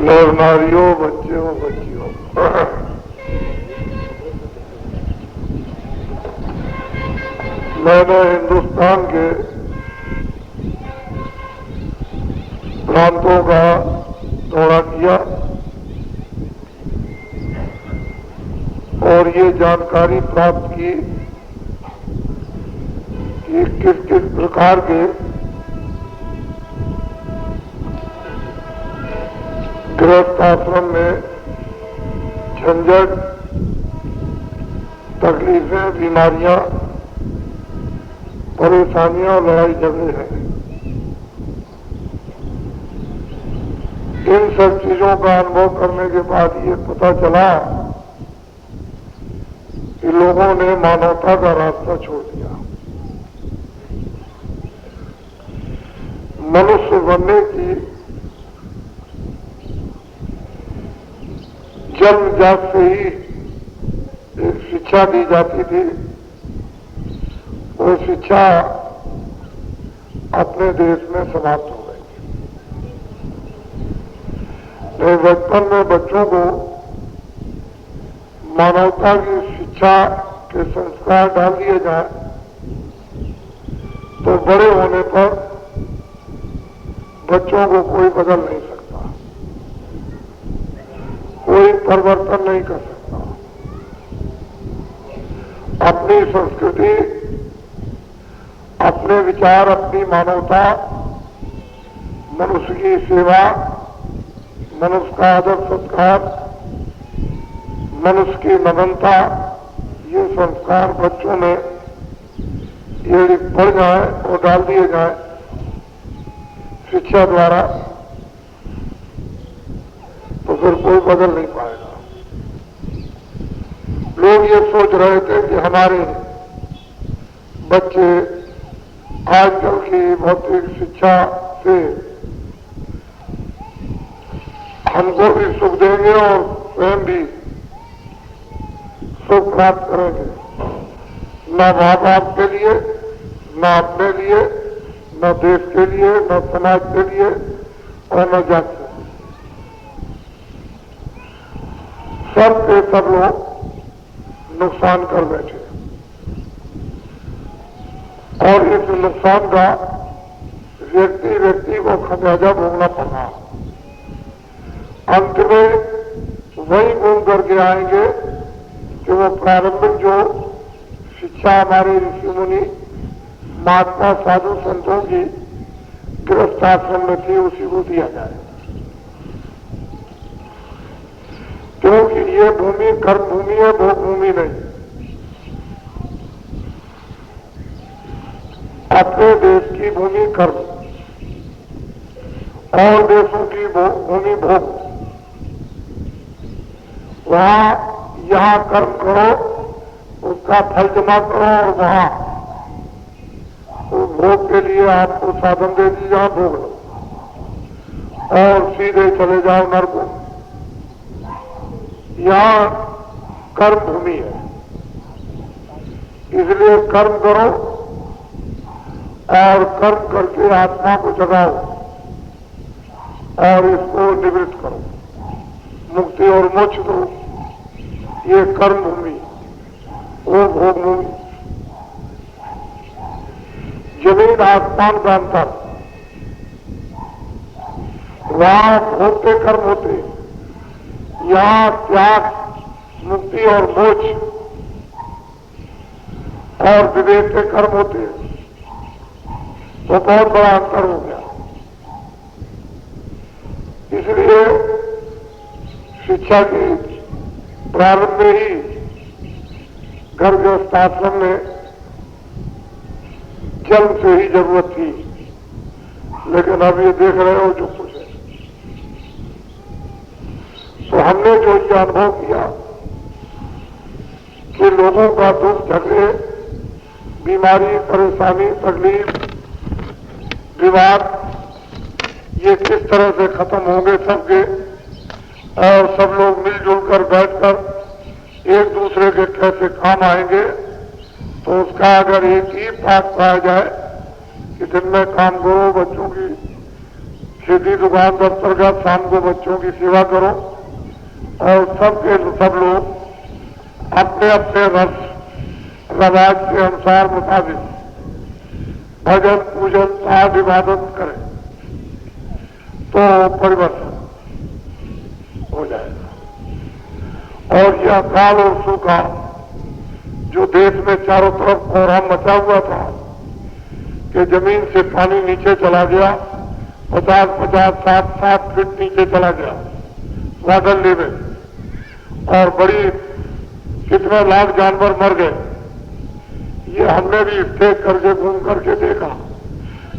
नर नारियों, बच्चों बच्चियों, मैंने हिंदुस्तान के प्रांतों का दौरा किया और ये जानकारी प्राप्त की कि किस किस प्रकार के गृहस्थ आश्रम में झंझट, तकलीफें, बीमारियां, परेशानियां और लड़ाई झगड़े हैं। इन सब चीजों का अनुभव करने के बाद ये पता चला कि लोगों ने मानवता का रास्ता छोड़ दिया। मनुष्य बनने की जन्मजात से ही एक शिक्षा दी जाती थी। वो शिक्षा अपने देश में समाप्त हो गई थी। बचपन में बच्चों को मानवता की शिक्षा के संस्कार डाल दिए जाए तो बड़े होने पर बच्चों को कोई बदल नहीं सकता, कोई परिवर्तन नहीं कर सकता। अपनी संस्कृति, अपने विचार, अपनी मानवता, मनुष्य की सेवा, मनुष्य का आदर सत्कार, मनुष्य की नम्रता, ये संस्कार बच्चों में यदि पड़ जाए और डाल दिए जाए शिक्षा द्वारा तो फिर कोई बदल नहीं पाएगा। लोग ये सोच रहे थे कि हमारे बच्चे आजकल की भौतिक शिक्षा से हमको भी सुख देंगे और स्वयं भी सुख प्राप्त करेंगे, न माँ बाप के लिए, न अपने लिए, न देश के लिए, न समाज के लिए और न जाति। सब के सब लोग नुकसान कर बैठे और इस नुकसान का व्यक्ति व्यक्ति को खमियाजा भोगना पड़ा। अंत में वही घूम करके आएंगे कि वो प्रारंभिक जो शिक्षा हमारे ऋषि मुनि, महात्मा, साधु संतों की गृहस्थ आश्रम में थी उसी को दिया जाए, क्योंकि ये भूमि कर्म भूमि है, भोग भूमि नहीं। अपने देश की भूमि कर्म और देशों की भूमि भोग। वहां यहां कर्म करो, उसका फल जमा करो और वहां उस भोग के लिए आपको साधन दे दी, जहां भोग लो और सीधे चले जाओ नरक में। यहां कर्म भूमि है, इसलिए कर्म करो और कर्म करके आत्मा को जगाओ और इसको निवृत्त करो, मुक्ति और मोक्ष दो। ये कर्म भूमि, वो भोग भूमि। जमीन आसमान का अंतर, वहां भोग के कर्म होते, यहां त्याग, मुक्ति और मोक्ष और विवेक के कर्म होते हैं। तो बहुत बड़ा अंतर हो गया। इसलिए शिक्षा की प्रारंभ में ही घर गृहस्थ आश्रम में जन्म से ही जरूरत थी, लेकिन अब ये देख रहे हो जो कुछ है। तो हमने जो ये अनुभव किया कि लोगों का दुख, झगड़े, बीमारी, परेशानी, तकलीफ, विवाद, ये किस तरह से खत्म होंगे सबके, और सब लोग मिलजुल कर बैठकर एक दूसरे के कैसे काम आएंगे, तो उसका अगर एक ही बात पाया जाए कि दिन में काम करो, बच्चों की खेती दुकान दफ्तर का, शाम को बच्चों की सेवा करो, और सब लोग अपने अपने रस रवाज के अनुसार मुताबिक भजन, पूजन, पाठ, इबादत करें, तो परिवर्तन हो जाएगा। और यह अकाल और सूखा जो देश में चारों तरफ कोहराम मचा हुआ था कि जमीन से पानी नीचे चला गया, 50-50, 7-7 फीट नीचे चला गया वाटर लेवल, और बड़ी कितने लाख जानवर मर गए, ये हमने भी स्टेज करके घूम करके देखा।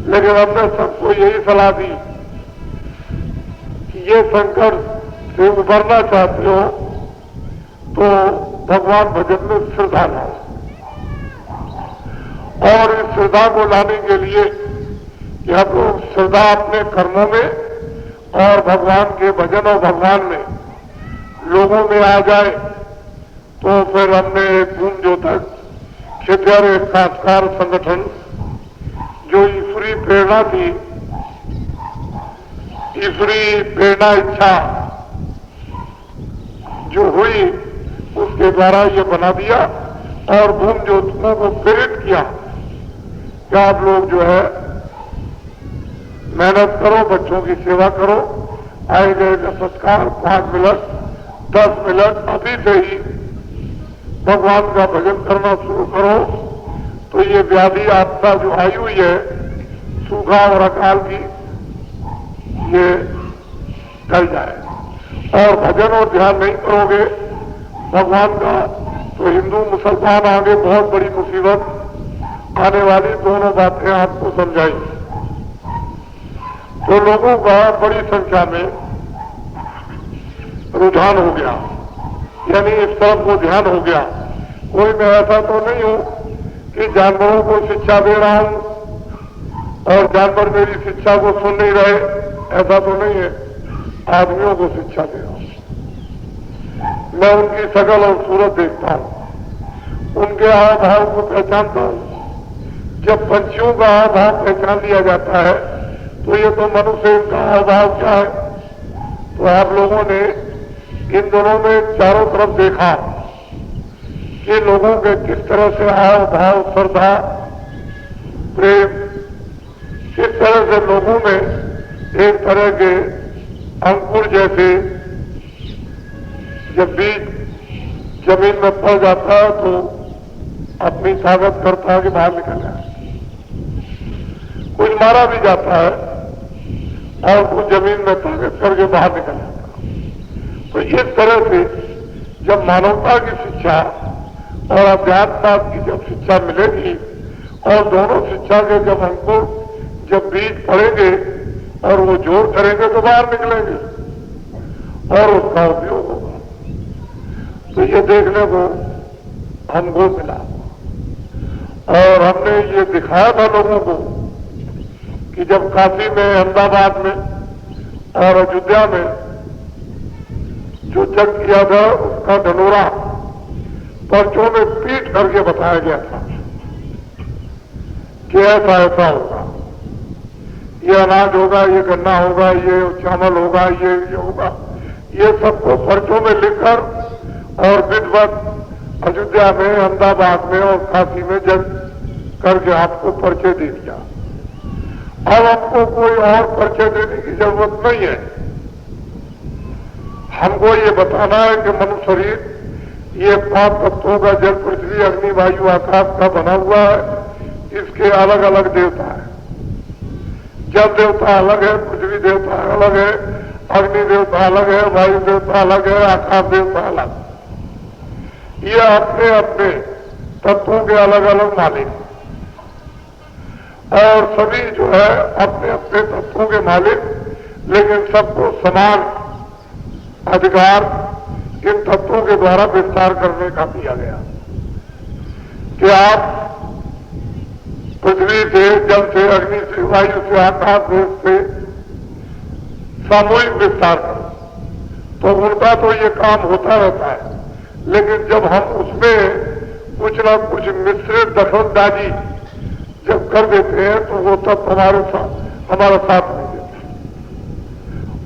लेकिन हमने सबको यही सलाह दी कि ये संकट से उबरना चाहते हो तो भगवान भजन में श्रद्धा लाओ, और इस श्रद्धा को लाने के लिए कि हम लोग श्रद्धा अपने कर्मों में और भगवान के भजन और भगवान में लोगों में आ जाए, तो फिर हमने एक जो तक क्षेत्र एक संस्कार संगठन जो ईश्वरी प्रेरणा थी, ईश्वरी प्रेरणा इच्छा जो हुई, उसके द्वारा ये बना दिया और भूम ज्योतियों को प्रेरित किया कि आप लोग जो है मेहनत करो, बच्चों की सेवा करो, आए गए का संस्कार 5 मिनट 10 मिनट अभी से ही भगवान का भजन करना शुरू करो, तो ये व्याधि आपका जो आई हुई है सूखा और अकाल की, ये टल जाए। और भजन और ध्यान नहीं करोगे भगवान का, तो हिंदू मुसलमान आगे बहुत बड़ी मुसीबत आने वाली, दोनों बातें आपको समझाई। तो लोगों का बड़ी संख्या में रुझान हो गया, यानी इस तरफ को ध्यान हो गया। कोई मैं ऐसा तो नहीं हूं कि जानवरों को शिक्षा दे रहा हूं और जानवर मेरी शिक्षा को सुन नहीं रहे, ऐसा तो नहीं है। आदमियों को शिक्षा दे रहा हूं, मैं उनकी शकल और सूरत देखता हूं, उनके हाव भाव को पहचानता हूं। जब पंछियों का हाव भाव पहचान लिया जाता है तो ये तो मनुष्य का हाव भाव क्या है। तो आप लोगों ने इन दोनों में चारों तरफ देखा कि लोगों के किस तरह से हाव भाव, श्रद्धा, प्रेम, किस तरह से लोगों में एक तरह के अंकुर जैसे जब बीज जमीन में पड़ जाता है तो अपनी ताकत करता है कि बाहर निकल जाए। कुछ मारा भी जाता है और कुछ जमीन में ताकत करके बाहर निकल जाता है। तो इस तरह से जब मानवता की शिक्षा और अध्यात्म की जब शिक्षा मिलेगी और दोनों शिक्षा के जब अंकुर जब बीज पड़ेंगे और वो जोर करेंगे तो बाहर निकलेंगे और उसका उपयोग होगा। तो ये देखने को हमको मिला और हमने ये दिखाया था लोगों को कि जब काशी में, अहमदाबाद में और अयोध्या में जो जग किया था उसका ढनोरा पर्चों में पीट करके बताया गया था कि ऐसा ऐसा होगा, ये अनाज होगा, ये गन्ना होगा, ये चावल होगा, ये होगा, ये सबको पर्चों में लिखकर और विधिवत अयोध्या में, अहमदाबाद में और काशी में जग करके आपको पर्चे दे दिया। अब हमको कोई और पर्चे देने की जरूरत नहीं है। हमको ये बताना है कि मनुष्य शरीर ये 5 तत्वों का, जल, पृथ्वी, अग्नि, वायु, आकाश का बना हुआ है। इसके अलग अलग देवता है। जल देवता अलग है, पृथ्वी देवता अलग है, अग्नि देवता अलग है, वायु देवता अलग है, आकाश देवता अलग। ये अपने अपने तत्वों के अलग अलग मालिक, और सभी जो है अपने अपने तत्वों के मालिक, लेकिन सबको समान अधिकार इन तत्वों के द्वारा विस्तार करने का दिया गया कि आप पृथ्वी से, जल से, अग्नि से, वायु से, आकाश से सामूहिक विस्तार करो। तो उनका तो ये काम होता रहता है, लेकिन जब हम उसमें कुछ ना कुछ मिश्रित दखलंदाजी जब कर देते हैं तो वो तब हमारा साथ नहीं देते,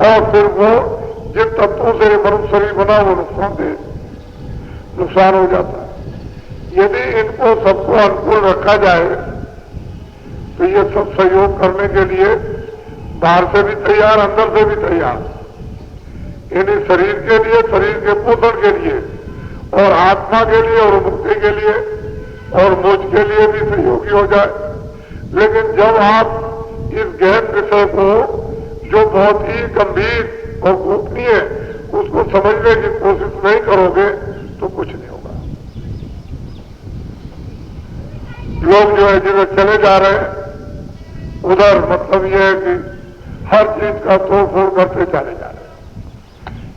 और फिर वो जिन तत्वों से मनुष्य शरीर बना वो नुकसान हो जाता है। यदि इनको सबको अनुकूल रखा जाए तो ये सब सहयोग करने के लिए बाहर से भी तैयार, अंदर से भी तैयार, यानी शरीर के लिए, शरीर के पोषण के लिए, और आत्मा के लिए, और मुक्ति के लिए, और मोक्ष के लिए भी सहयोगी हो जाए। लेकिन जब आप इस गहन विषय को, जो बहुत ही गंभीर और गोपनीय है, उसको समझने की कोशिश नहीं करोगे तो कुछ नहीं होगा। लोग जो है जिधर चले जा रहे हैं उधर मतलब यह है कि हर चीज का तोड़ फोड़ करते चले जा रहे हैं।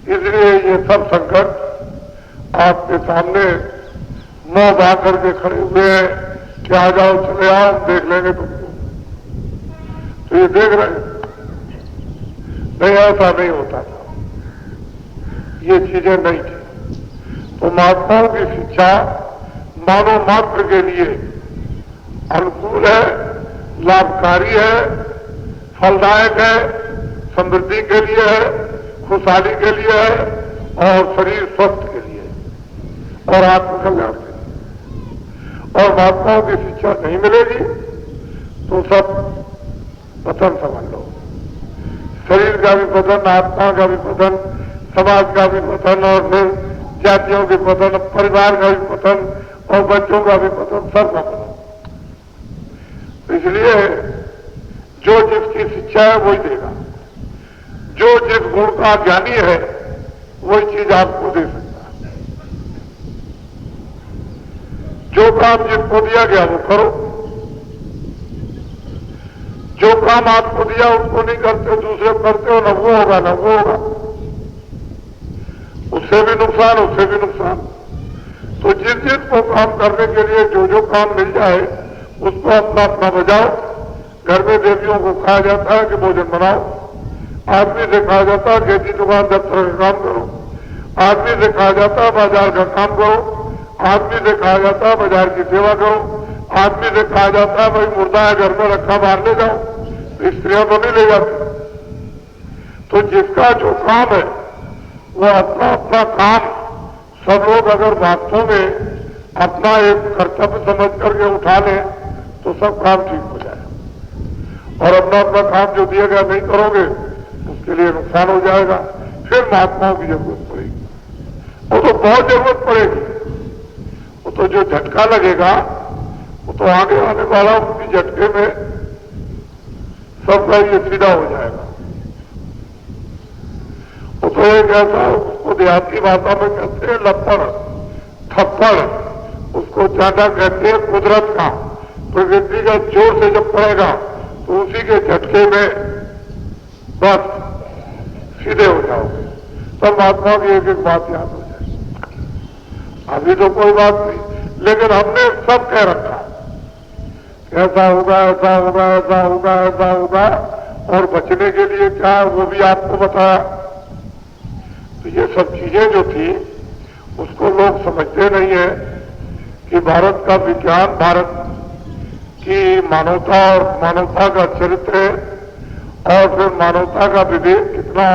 इसलिए ये सब संकट आपके सामने मुंह बा करके खड़े हुए हैं कि आ जाओ, चले आओ, देख लेंगे तुमको। तो ये देख रहे हैं, नहीं ऐसा नहीं होता था, ये चीजें नहीं थी। तो महात्माओं की शिक्षा मानव मात्र के लिए अनुकूल है, लाभकारी है, फलदायक है, समृद्धि के लिए है, खुशहाली के लिए है, और शरीर स्वस्थ के लिए, और आत्मकल्याण के लिए। और महात्माओं की शिक्षा नहीं मिलेगी तो सब पतन समझ लो, शरीर का भी पतन, आत्मा का भी पतन, समाज का भी पतन, और फिर जातियों के पतन, परिवार का भी पतन, और बच्चों का भी पतन, सबका पतन। इसलिए जो जिसकी शिक्षा है वही देगा, जो जिस गुण का ज्ञानी है वही चीज आपको दे सकता है। जो काम जिसको दिया गया वो करो, जो काम आपको दिया उसको नहीं करते, दूसरे करते हो, न वो होगा न वो होगा, उससे भी नुकसान, उससे भी नुकसान। तो जिस को काम करने के लिए जो काम मिल जाए उसको अपना अपना बजाओ। घर में देवियों को कहा जाता है कि भोजन बनाओ, आदमी से कहा जाता है खेती दुकान दफ्तर का काम करो, आदमी से कहा जाता है बाजार का काम करो, आदमी से कहा जाता है बाजार की सेवा करो, आदमी से कहा जाता है भाई मुर्दा है घर में रखा बाहर ले जाओ, तो स्त्रियां तो नहीं ले जाती। तो जिसका जो काम है वो अपना अपना काम सब लोग अगर वास्तव में अपना एक कर्तव्य समझ करके उठा लें तो सब काम ठीक हो जाए, और अपना अपना काम जो दिया गया नहीं करोगे उसके लिए नुकसान हो जाएगा। फिर महात्माओं की जरूरत पड़ेगी, वो तो बहुत जरूरत पड़ेगी। वो तो जो झटका लगेगा वो तो आगे आने वाला उनकी झटके में सबका ये सीधा हो जाएगा। वो तो एक ऐसा, उसको देहाती भाषा में कहते हैं लपड़ थप्पड़, उसको ज्यादा कहते हैं कुदरत का, प्रकृति का जोर से जब पड़ेगा तो उसी के झटके में बस सीधे हो जाओगे। तब महात्मा की एक एक बात याद हो जाएगी। अभी तो कोई बात नहीं, लेकिन हमने सब कह रखा ऐसा होगा, ऐसा होगा, ऐसा होगा, ऐसा होगा, और बचने के लिए क्या है वो भी आपको बताया। तो ये सब चीजें जो थी उसको लोग समझते नहीं है कि भारत का विज्ञान, भारत की मानवता और मानवता का चरित्र है, और फिर मानवता का विवेक कितना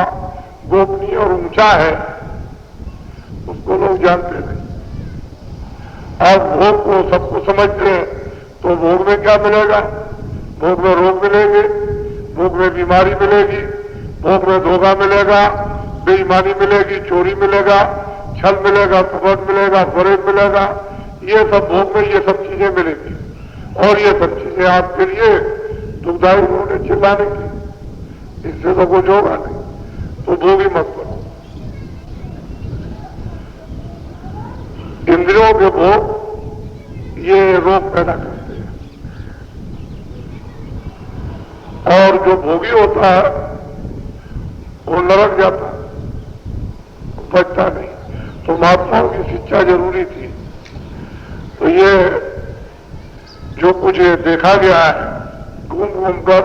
गोपनीय और ऊंचा है उसको लोग जानते नहीं। अब भोग को सबको समझते हैं तो भोग में क्या मिलेगा? भोग में रोग मिलेंगे, भोग में बीमारी मिलेगी, भोग में धोखा मिलेगा, बेईमानी मिलेगी, चोरी मिलेगा, छल मिलेगा, कपट मिलेगा, फरेब मिलेगा। ये सब भोग में ये सब चीजें मिलेंगी, और ये सब चीजें आपके लिए दुखदायी होने चिल्लाने की, इससे तो कुछ होगा नहीं। तो भोग ही मत करो। इंद्रियों के भोग ये रोग पैदा करते हैं। और जो भोगी होता है वो नरक जाता है, बचता नहीं। तो महात्माओं की शिक्षा जरूरी थी। तो ये जो कुछ देखा गया है घूम घूम कर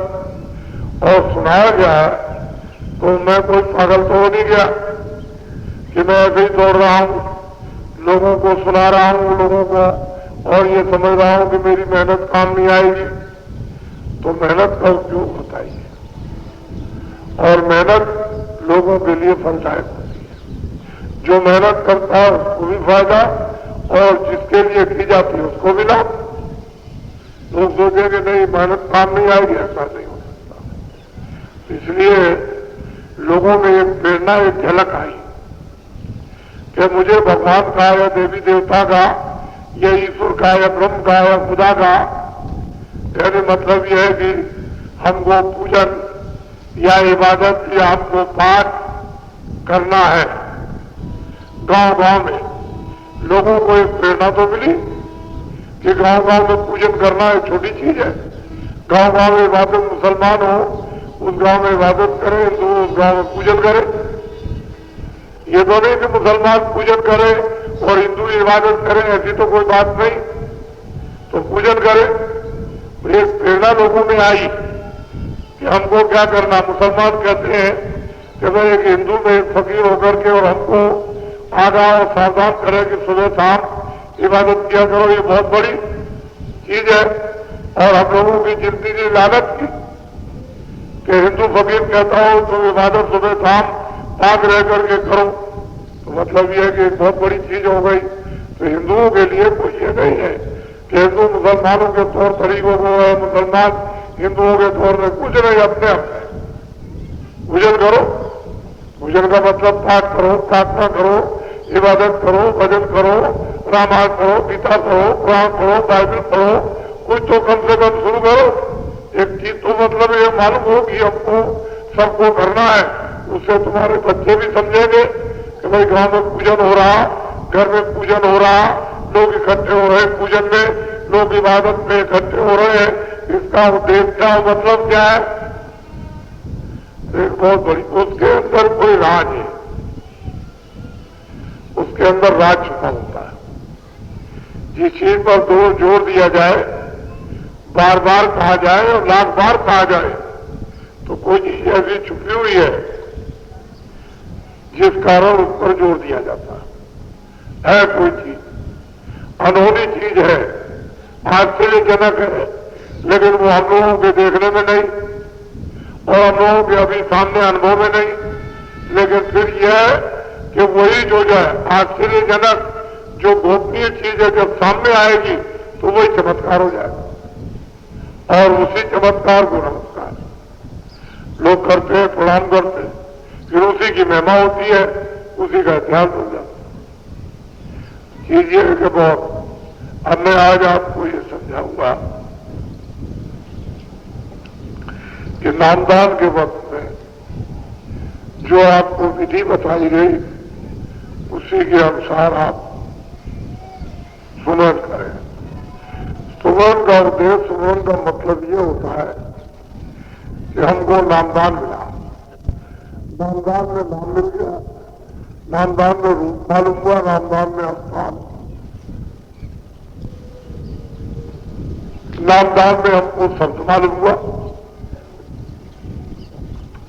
और सुनाया गया है, तो मैं कोई पागल तो हो नहीं गया कि मैं ऐसे ही दौड़ रहा हूं, लोगों को सुना रहा हूं लोगों को, और ये समझ रहा हूं कि मेरी मेहनत काम नहीं आएगी। तो मेहनत का उपयोग होता ही है और मेहनत लोगों के लिए फलदायक होती है। जो मेहनत करता है उसको भी फायदा और जिसके लिए की जाती है उसको भी लाभ। लोग सोचेंगे नहीं मेहनत काम नहीं आएगी, ऐसा नहीं हो सकता। इसलिए लोगों में एक प्रेरणा, एक झलक आई कि मुझे भगवान का या देवी देवता का या ईश्वर का या ब्रह्म का या खुदा का, यानी मतलब यह है कि हमको पूजन या इबादत या हमको पाठ करना है। गांव-गांव में लोगों को एक प्रेरणा तो मिली कि गांव-गांव में पूजन करना एक छोटी चीज है। गांव-गांव में इबादत, मुसलमान हो उस गांव में इबादत करें, हिंदू उस गांव में पूजन करें। ये तो नहीं कि मुसलमान पूजन करें और हिंदू इबादत करें, ऐसी तो कोई बात नहीं। तो पूजन करें। एक प्रेरणा लोगों में आई कि हमको क्या करना। मुसलमान कहते हैं कि भाई एक हिंदू में एक फकीर होकर के और हमको आगा और सावधान करें कि सुबह शाम इबादत किया करो, ये बहुत बड़ी चीज है। और हम लोगों की जिंदगी लालच की कि हिंदू फकीर कहता हो तो इबादत सुबह शाम पाक रह करके करो, तो मतलब यह है कि एक बहुत बड़ी चीज हो गई। तो हिंदुओं के लिए कोई ये नहीं है कि हिंदू मुसलमानों के तौर तरीकों को है, मुसलमान हिंदुओं के तौर में कुछ नहीं, अपने अपने पूजन करो। पूजन का मतलब पाठ करो, प्रार्थना करो, इबादत करो, भजन करो, रामायण करो, गीता पढ़ो, कुरान पढ़ो, बाइबल पढ़ो, कुछ तो कम से कम शुरू करो। एक चीज तो मतलब ये मालूम हो कि हमको सबको करना है। उससे तुम्हारे बच्चे भी समझेंगे कि भाई गांव में पूजन हो रहा, घर में पूजन हो रहा, लोग इकट्ठे हो रहे हैं पूजन में, लोग इबादत में इकट्ठे हो रहे हैं। इसका उद्देश्य क्या, मतलब क्या है? एक बहुत बड़ी, उसके अंदर कोई राज है, उसके अंदर राज छुपा होता है। जिस चीज पर जोर दिया जाए, बार बार कहा जाए और लाख बार कहा जाए, तो कोई चीज ऐसी छुपी हुई है जिस कारण उस पर जोर दिया जाता है। कोई चीज अनहोनी चीज है, आश्चर्यजनक है, लेकिन वो हम लोगों के देखने में नहीं और हम लोगों के अभी सामने अनुभव में नहीं। लेकिन फिर यह है कि वही जो है आश्चर्यजनक, जो गोपनीय चीज है, जब सामने आएगी तो वही चमत्कार हो जाएगा। और उसी चमत्कार को नमस्कार लोग करते हैं, प्रणाम करते हैं, फिर उसी की महिमा होती है, उसी का इतिहास हो जाता है। चीज ये है कि बहुत, अब मैं आज आपको ये समझाऊंगा कि नामदान के वक्त में जो आपको विधि बताई गई उसी के अनुसार आप सुमन करें। सुमन का उद्देश्य, सुमन का मतलब ये होता है कि हमको नामदान मिला, नामदान में नाम मिल गया, नामदान में रूप मालूम हुआ, नामदान में स्थान, नामदान में हमको शब्द मालूम हुआ,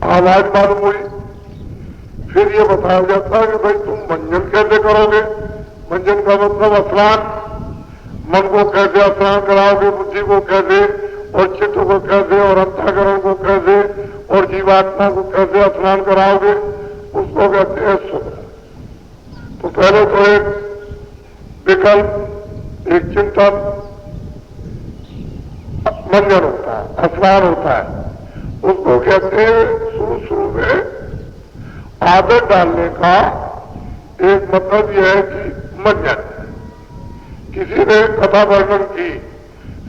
आवाज मालूम हुई। फिर ये बताया जाता है कि भाई तुम मंजन कैसे करोगे। मंजन का मतलब स्नान, मन को कैसे स्नान कराओगे, बुद्धि को कैसे, और चित्त को कैसे, और अंतःकरण को कैसे, और जीवात्मा को कैसे स्नान कराओगे, उसको कहते हैं सुमन। तो पहले तो एक विकल्प, एक चिंतन, मंजन होता है, स्नान होता है। उसको कहते हैं शुरू में आदत डालने का एक मतलब यह है कि मंजन। किसी ने कथा वर्णन की,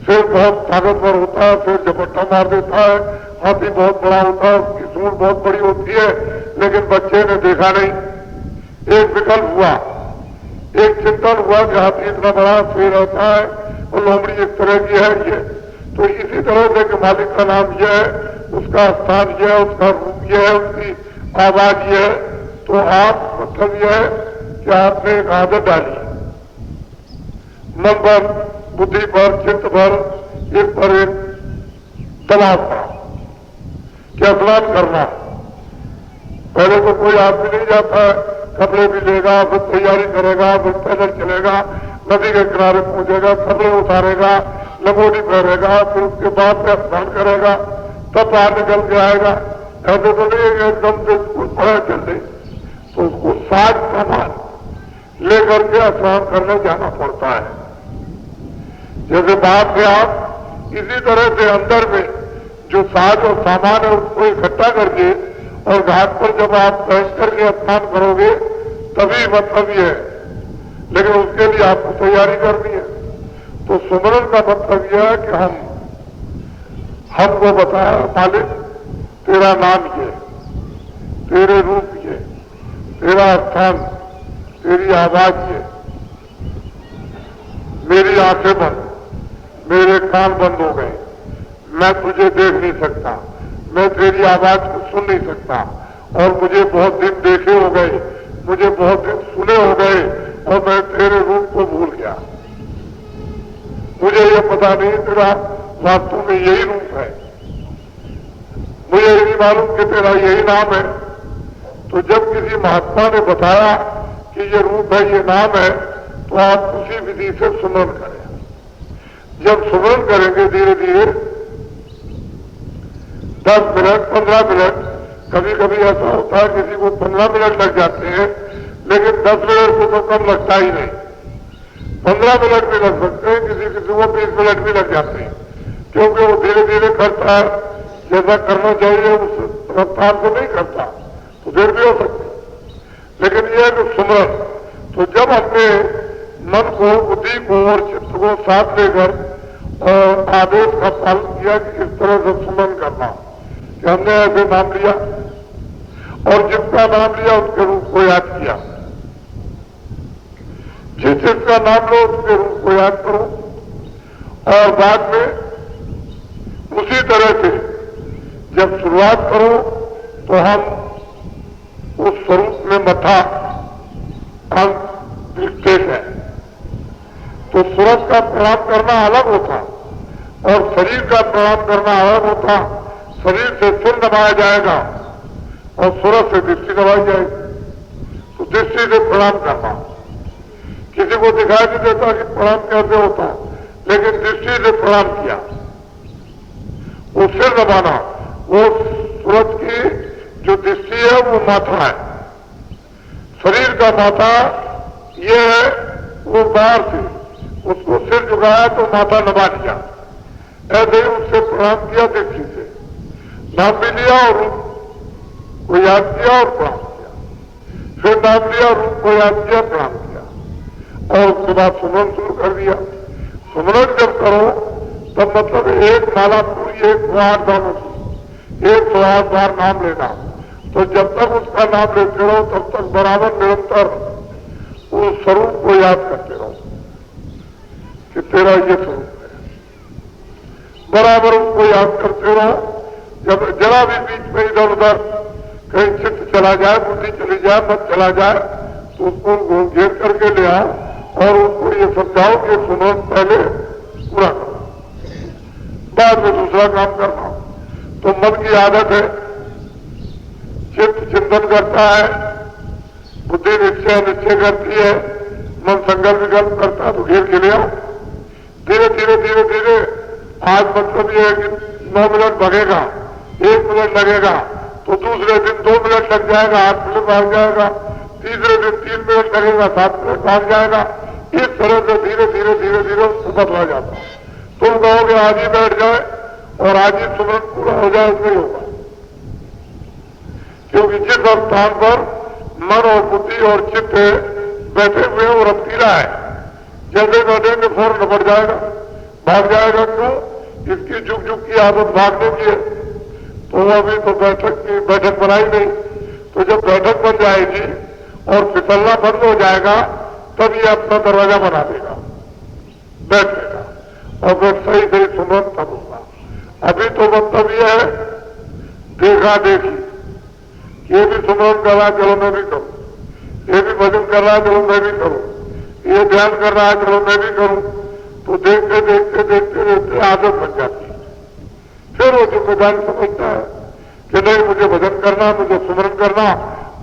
सिर बहुत ताकतवर होता है, फिर झपट्टा मार देता है, हाथी बहुत बड़ा होता है, उसकी सूंड बहुत बड़ी होती है, लेकिन बच्चे ने देखा नहीं। एक विकल्प हुआ, एक चिंतन हुआ कि हाथी इतना बड़ा सिर होता है, और लोमड़ी इस तरह की है ये। तो इसी तरह से कि मालिक का नाम यह है, उसका स्थान यह है, उसका रूप यह है, उसकी आवाज यह है। तो आप मतलब यह है कि आपने एक आदत डाली, मन पर, बुद्धि पर, चित्त पर, एक पर एक दबाव पड़ा कि स्नान करना। पहले तो कोई आदमी नहीं जाता है, कपड़े भी लेगा, फिर तैयारी करेगा, फिर पैदल चलेगा, नदी के किनारे पहुंचेगा, कपड़े उतारेगा, लंगोटी पहनेगा, फिर उसके बाद में स्नान करेगा, तब बाहर निकल के आएगा। ऐसे तो नहीं एकदम से स्कूल पढ़ा चलते। तो उसको साज सामान लेकर के स्नान करने जाना पड़ता है। जैसे बाहर से आप इसी तरह से अंदर में जो साज और सामान है उसको इकट्ठा करके और घाट पर जब आप बैठ करके स्नान करोगे तभी मतलब ये है, लेकिन उसके लिए आपको तैयारी करनी है। तो सुमरन का मतलब यह है कि हमको बताया मालिक तेरा नाम ये, तेरे रूप ये, तेरा स्थान, तेरी आवाज ये, मेरी आंखें बंद, मेरे कान बंद हो गए, मैं तुझे देख नहीं सकता, मैं तेरी आवाज को सुन नहीं सकता, और मुझे बहुत दिन देखे हो गए, मुझे बहुत दिन सुने हो गए, और मैं तेरे रूप को भूल गया। मुझे ये पता नहीं तेरा वास्तव में यही रूप है, मुझे ये नहीं मालूम कि तेरा यही नाम है। तो जब किसी महात्मा ने बताया कि ये रूप है, ये नाम है, तो आप उसी विधि से सुमरन करें। जब सुमरन करेंगे धीरे धीरे 10 मिनट, 15 मिनट, कभी कभी ऐसा होता है किसी को 15 मिनट लग जाते हैं, लेकिन 10 मिनट से तो कम लगता ही नहीं। 15 मिनट भी लग सकते हैं, किसी किसी को 20 मिनट भी लग जाते हैं, क्योंकि वो धीरे धीरे करता है, जैसा करना चाहिए उस रफ्तार से नहीं करता, तो देर भी हो सकती है। लेकिन यह जो सुमरन, तो जब अपने मन को, बुद्धि को और चित्त को साथ लेकर और आदेश का पालन किया कि इस तरह से सुमरन करना, कि हमने ऐसे नाम लिया और जिसका नाम लिया उसके रूप को याद किया, जिसका नाम लो उसके रूप को याद करो, और बाद में उसी तरह से जब शुरुआत करो तो हम उस स्वरूप में मथा अंग दिखते हैं। तो सूरज का प्रणाम करना अलग होता और शरीर का प्रणाम करना अलग होता। शरीर से सिर दबाया जाएगा और सूरज से दृष्टि दबाई जाएगी। तो दृष्टि से प्रणाम करना, किसी को दिखाई नहीं देता कि प्रणाम कैसे होता, लेकिन दृष्टि से प्रणाम किया। वो सिर दबाना, वो सूरज की जो दृष्टि है वो माथा है, शरीर का माथा ये है, वो बाहर से उसको सिर झुकाया तो माथा दबा दिया, ऐसे ही उससे प्रणाम किया दृष्टि से, नाम भी लिया और रूप को याद किया और प्रणाम किया, फिर नाम लिया रूप को याद किया, प्रणाम किया, और उसके बाद सुमरन शुरू कर दिया। सुमरन जब करो तब मतलब एक माला पूरी, एक 108 दानों की 108 बार नाम लेना। तो जब तक उसका नाम लेते रहो तब तक बराबर निरंतर उस स्वरूप को याद करते रहो कि तेरा ये स्वरूप है, बराबर उसको याद करते रहो। जब जरा भी बीच में इधर उधर कहीं चित्त चला जाए, बुद्धि चली जाए, मत चला जाए, तो उसको घूम घेर करके ले आओ और उसको ये समझाओ कि सुनो पहले पूरा करो, बाद में दूसरा काम करना। तो मन की आदत है, चित्त चिंतन करता है, बुद्धि निश्चय करती है, मन संकल्प विकल्प करता है, तो घेर के ले आओ। धीरे धीरे धीरे धीरे आज मतलब ये है कि 9 मिनट लगेगा, 1 मिनट लगेगा, तो दूसरे दिन 2 मिनट लग जाएगा, 8 मिनट भाग जाएगा, तीसरे दिन 3 मिनट लगेगा, 7 मिनट भाग जाएगा। इस तरह से धीरे धीरे धीरे धीरे उसको बदला जाता है। तुम कहोगे आज ही बैठ जाए और आज ही सुमरन पूरा हो जाए, उसमें होगा, क्योंकि जिस स्थान पर मन और बुद्धि और चित्त बैठे हुए हैं वो रफ्तीला है, जैसे बैठेंगे फौरन बढ़ जाएगा, भाग जाएगा। क्यों? इसकी झुक झुक की आदत भागने की है, तो अभी तो बैठक बनाई नहीं। तो जब बैठक बन जाएगी और फिसलना बंद हो जाएगा तब ये अपना दरवाजा बना देगा बैठने का। और फिर सही सही सुमरन तब होगा। अभी तो मतलब ये है देखा देखी, ये भी सुमरन कर रहा है चलो मैं भी करूं, ये भी भजन कर रहा है चलो मैं भी करूं, ये ध्यान कर रहा है चलो मैं भी करूं। तो देखते देखते देखते देखते आदत बन जाती है। फिर वो जिम्मेदारी समझता है कि नहीं मुझे भजन करना, मुझे सुमरन करना,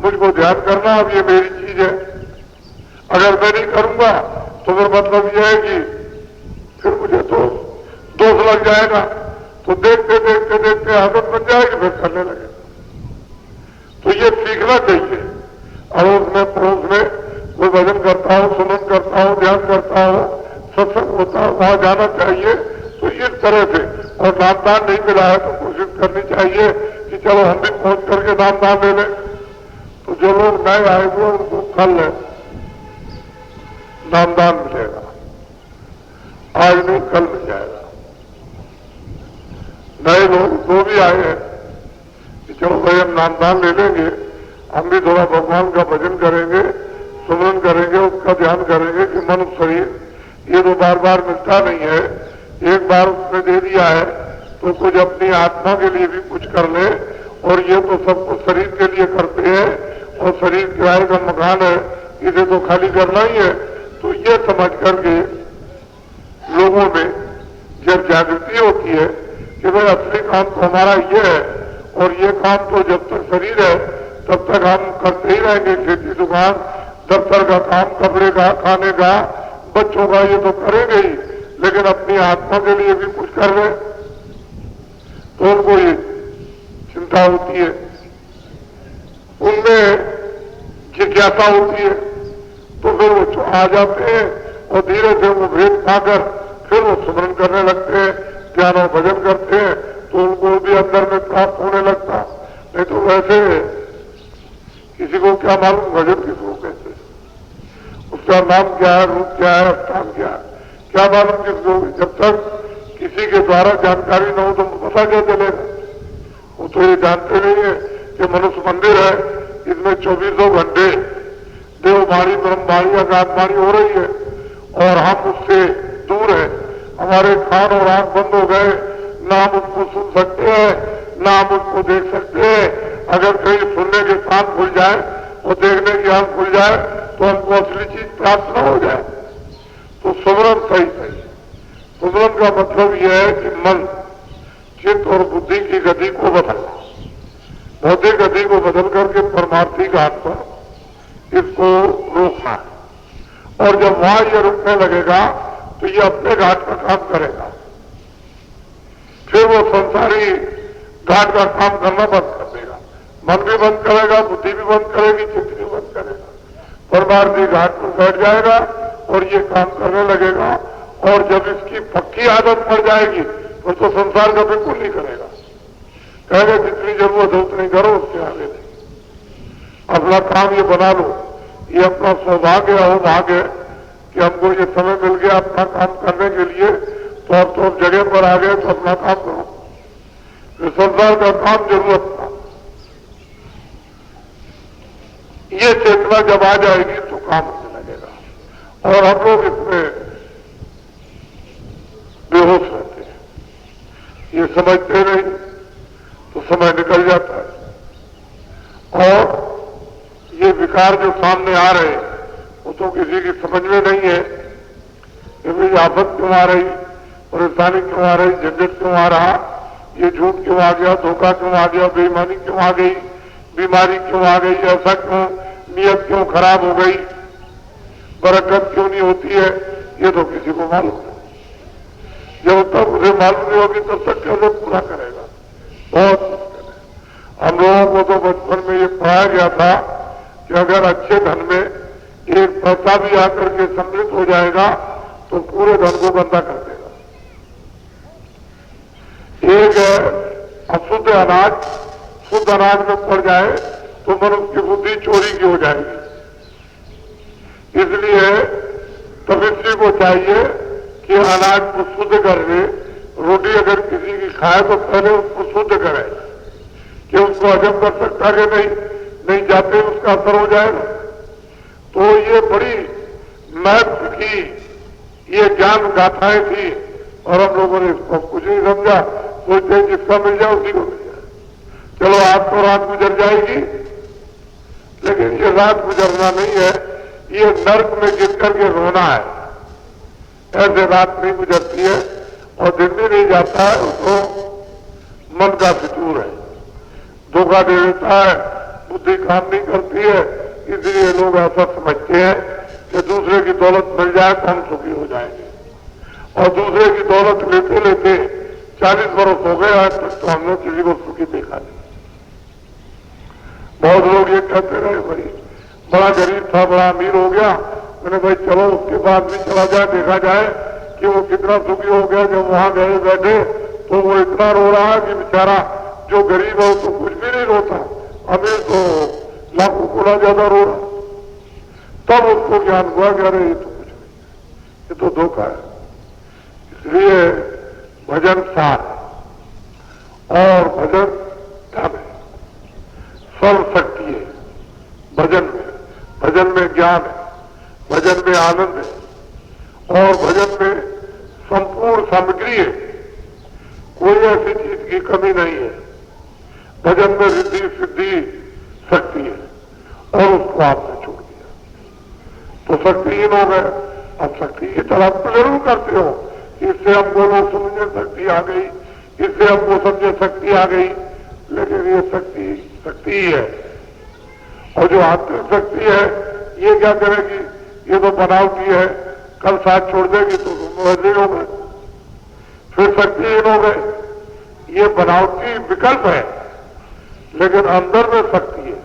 मुझको ध्यान करना, अब ये मेरी चीज है। अगर मैं नहीं करूंगा तो फिर मतलब यह है कि फिर मुझे तो दोष लग जाएगा। तो देखते देखते देखते आदत बन जाएगी, फिर करने लगे। तो ये सीखना चाहिए। अड़ोस में पड़ोस में कोई भजन करता हो, सुमन करता हो, ध्यान करता हो, सत्संग होता हो, वहां जाना चाहिए। तो इस तरह से, और नामदान नहीं मिला है तो कोशिश करनी चाहिए कि चलो हम भी पहुंच करके नामदान ले लें। तो जो लोग नए आए हुए उनको कल नामदान मिलेगा, आज नहीं कल मिल जाएगा। नए लोग जो भी आए हैं कि चलो भाई हम नामदान ले लेंगे, हम भी थोड़ा भगवान का भजन करेंगे, सुमरन करेंगे, उसका ध्यान करेंगे कि मन शरीर ये तो बार बार मिलता नहीं है, एक बार उसने दे दिया है तो कुछ अपनी आत्मा के लिए भी कुछ कर ले। और ये तो सब कुछ शरीर के लिए करते हैं और शरीर किराए का मकान है, इसे तो खाली करना ही है। तो ये समझ करके लोगों में जब जागृति होती है कि भाई असली काम तो हमारा ये है और ये काम तो जब तक शरीर है तब तक हम करते ही रहेंगे, खेती दुकान दफ्तर का काम, कपड़े का, खाने का, बच्चों का, ये तो करेंगे ही, लेकिन अपनी आत्मा के लिए भी कुछ कर रहे। तो उनको ये चिंता होती है, उनमें जिज्ञासा होती है। तो फिर वो आ जाते हैं और धीरे से वो भेद पाकर फिर वो सुमरन करने लगते हैं, ध्यान और भजन करते हैं। तो उनको भी अंदर में प्राप्त होने लगता। नहीं तो वैसे किसी को क्या मालूम भजन किसको कहते, उसका नाम क्या है, रूप क्या है, स्थान क्या है, क्या मालूम किसको। जब तक किसी के द्वारा जानकारी न हो तो पता क्या चलेगा। वो तो ये जानते नहीं है कि मनुष्य मंदिर है, इसमें 24 घंटे देववाणी ब्रह्मवाणी अगाधवाणी हो रही है और हम उससे दूर है। हमारे कान और आंख बंद हो गए, ना हम उसको सुन सकते हैं, ना हम उसको देख सकते हैं। अगर कहीं सुनने के कान खुल जाए और देखने की आंख खुल जाए तो हमको असली चीज प्राप्त न हो जाए। तो सुमरन सही सही। सुमरन का मतलब यह है कि मन, चित्त और बुद्धि की गति को बदलना, भौतिक गति को बदल करके परमार्थी घाट पर इसको रोकना है। और जब वहां ये रुकने लगेगा तो ये अपने घाट का काम करेगा, फिर वो संसारी घाट का काम करना बंद कर देगा। मन भी बंद करेगा, बुद्धि भी बंद करेगी, चित्त भी बंद करेगा, परमार्थी घाट पर बैठ जाएगा और ये काम करने लगेगा। और जब इसकी पक्की आदत पड़ जाएगी तो संसार का बिल्कुल नहीं करेगा, कहेगा जितनी जरूरत है उतनी करो, उससे आगे नहीं। अपना काम ये बना लो, ये अपना सौभाग्य हो भाग्य कि हमको ये समय मिल गया अपना काम करने के लिए। तो अब तो जगह पर आ गए तो अपना काम करो, फिर संसार का काम जरूरत था। ये चेतना जब आ जाएगी तो काम होने लगेगा। और हम लोग इसमें बेहोश रहते हैं, ये समझते नहीं तो समय निकल जाता है। और ये विकार जो सामने आ रहे हैं वो तो किसी की समझ में नहीं है कि भाई आफत क्यों आ रही, परेशानी क्यों आ रही, झंझट क्यों आ रहा, ये झूठ क्यों आ गया, धोखा क्यों आ गया, बेईमानी क्यों आ गई, बीमारी क्यों आ गई, ऐसा क्यों, नियत क्यों खराब हो गई, बरकत क्यों नहीं होती है, ये तो किसी को मालूम नहीं। जब तक उसे मालूम नहीं होगी तब तक कैसे पूरा करेगा, बहुत मुश्किल है। हम लोगों को तो बचपन में ये पढ़ाया गया था कि अगर अच्छे धन में एक पैसा भी आकर के सम्मिलित हो जाएगा तो पूरे धन को गंदा कर देगा। एक अशुद्ध अनाज शुद्ध अनाज में पड़ जाए तो मनुष्य की बुद्धि चोरी की हो जाएगी। इसलिए तपस्वी को चाहिए कि अनाज को शुद्ध कर ले। रोटी अगर किसी की खाए तो पहले उसको शुद्ध करे कि उसको हजम कर सकता कि नहीं जाते उसका असर हो जाएगा। तो ये बड़ी महत्व की ये ज्ञान गाथाएं थी और हम लोगों ने इसको कुछ नहीं समझा, सोचते हैं जिसका मिल जाए उसी को मिल जाए, चलो आज तो रात गुजर जाएगी। लेकिन ये रात गुजरना नहीं है, ये नर्क में गिर करके रोना है। ऐसे रात नहीं गुजरती है और दिन भी नहीं जाता है, तो मन का फितूर है, धोखा दे देता है, बुद्धि काम नहीं करती है। इसलिए लोग ऐसा समझते हैं कि दूसरे की दौलत मिल जाए तो हम सुखी हो जाएंगे, और दूसरे की दौलत लेते लेते 40 वर्ष हो गए, आज तक तो हमने किसी को सुखी देखा नहीं। बहुत लोग ये कहते रहे, भाई बड़ा गरीब था बड़ा अमीर हो गया, मैंने भाई चलो उसके बाद भी चला जाए, देखा जाए कि वो कितना सुखी हो गया। जब वहां गए बैठे तो वो इतना रो रहा है कि बेचारा जो गरीब है तो कुछ भी नहीं रोता, अमीर तो लाखों गुना ज्यादा रो रहा। तब उसको ज्ञान हुआ कि अरे ये तो कुछ नहीं, ये तो धोखा है। इसलिए भजन सार और भजन धन है, सर्वशक्ति है भजन में ज्ञान है, भजन में आनंद है, और भजन में संपूर्ण सामग्री है, कोई ऐसी चीज की कमी नहीं है। भजन में रिद्धि सिद्धि शक्ति है, और उसको आपने छोड़ दिया तो शक्तिहीन हो गए। अब शक्ति की तरफ तो जरूर करते हो, इससे हमको लोग समझे शक्ति आ गई, इससे हमको समझे शक्ति आ गई, लेकिन ये शक्ति ही है। और जो आंतरिक शक्ति है ये क्या करेगी, ये तो बनावटी है, कल साथ छोड़ देगी तो तुम वैसे हो गए, फिर शक्तिहीन हो गए। ये बनावटी विकल्प है, लेकिन अंदर में शक्ति है।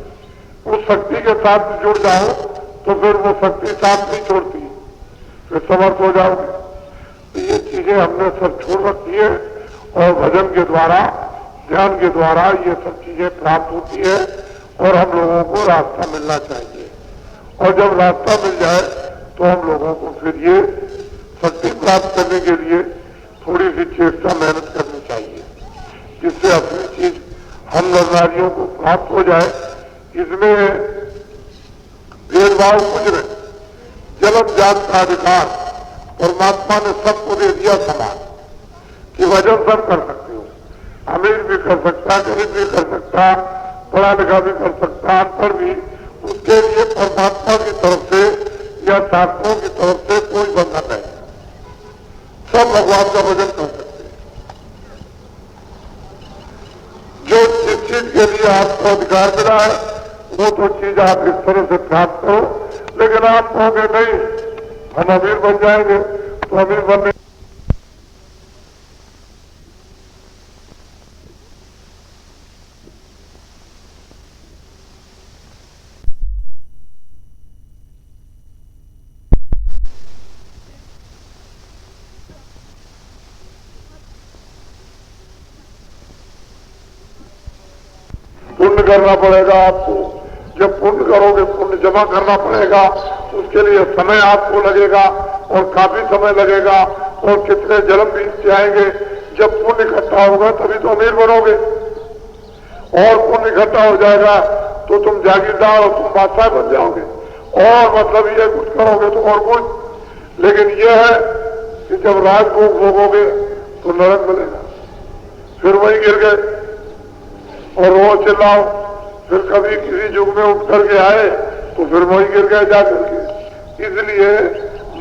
उस शक्ति के साथ जुड़ जाओ तो फिर वो शक्ति साथ नहीं छोड़ती, फिर समर्थ हो जाओगे। तो ये चीजें हमने सब छोड़ रखी है, और भजन के द्वारा ध्यान के द्वारा ये सब चीजें प्राप्त होती है, और हम लोगों को रास्ता मिलना चाहिए। और जब रास्ता मिल जाए तो हम लोगों को फिर ये शक्ति प्राप्त करने के लिए थोड़ी सी चेष्टा मेहनत करनी चाहिए, जिससे अपनी चीज हम नारियों को प्राप्त हो जाए। इसमें भेदभाव कुछ नहीं, जन्म जात का अधिकार परमात्मा ने सबको दे दिया समान, कि भजन सब कर सकते हो, अमीर भी कर सकता, गरीब भी कर सकता, पढ़ा लिखा भी कर सकता, अनपढ़ भी। उसके लिए परमात्मा की तरफ से या शास्त्रों की तरफ से कोई बंधन नहीं, सब भगवान का भजन कर सकते हैं। जो जिस चीज के लिए आपको अधिकार मिला है वो तो चीज आप इस तरह से प्राप्त करो, लेकिन आप कहोगे नहीं हम अमीर बन जाएंगे, तो अमीर बनने पुण्य करना पड़ेगा आपको। जब पुण्य करोगे, पुण्य जमा करना पड़ेगा, उसके लिए समय आपको लगेगा, और काफी समय लगेगा, और कितने जन्म बीत जाएंगे। जब पुण्य इकट्ठा होगा तभी तो अमीर बनोगे, और पुण्य इकट्ठा हो जाएगा तो तुम जागीरदार और तुम बादशाह बन जाओगे, और मतलब ये कुछ करोगे तो और कुछ। लेकिन यह है कि जब राजभोग भोगोगे तो नरक मिलेगा, फिर वहीं गिर गए और रो चिल्लाओ, फिर कभी किसी युग में उठ करके आए तो फिर वही गिर गए जाकर के। इसलिए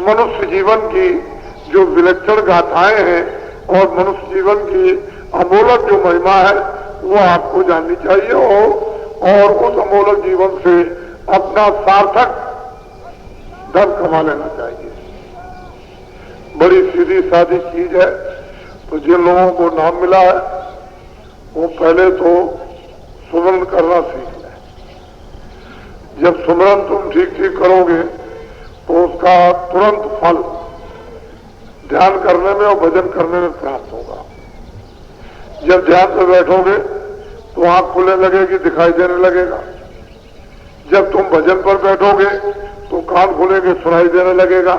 मनुष्य जीवन की जो विलक्षण गाथाएं हैं और मनुष्य जीवन की अमोलक जो महिमा है वो आपको जाननी चाहिए, और उस अमोलक जीवन से अपना सार्थक धन कमा लेना चाहिए। बड़ी सीधी सादी चीज है। तो जिन लोगों को नाम मिला है वो पहले तो सुमरन करना सीख लें। जब सुमरन तुम ठीक ठीक करोगे तो उसका तुरंत फल ध्यान करने में और भजन करने में प्राप्त होगा। जब ध्यान में बैठोगे तो आंख खुलने लगेगी, दिखाई देने लगेगा। जब तुम भजन पर बैठोगे तो कान खुलेंगे, सुनाई देने लगेगा।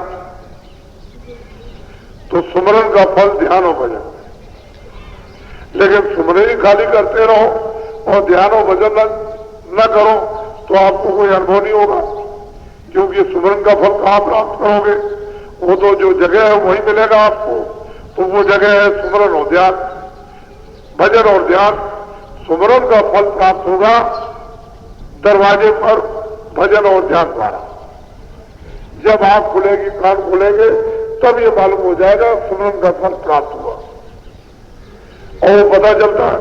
तो सुमरन का फल ध्यान और भजन। लेकिन सुमरन ही खाली करते रहो और ध्यान और भजन न करो तो आपको कोई अनुभव नहीं होगा, क्योंकि सुमरन का फल कहां प्राप्त करोगे? वो तो जो जगह है वही मिलेगा आपको, तो वो जगह है सुमरन और ध्यान, भजन और ध्यान। सुमरन का फल प्राप्त होगा दरवाजे पर भजन और ध्यान द्वारा। जब आंख खुलेगी, कान खुलेंगे, तब ये मालूम हो जाएगा सुमरन का फल प्राप्त हुआ। और वो पता चलता है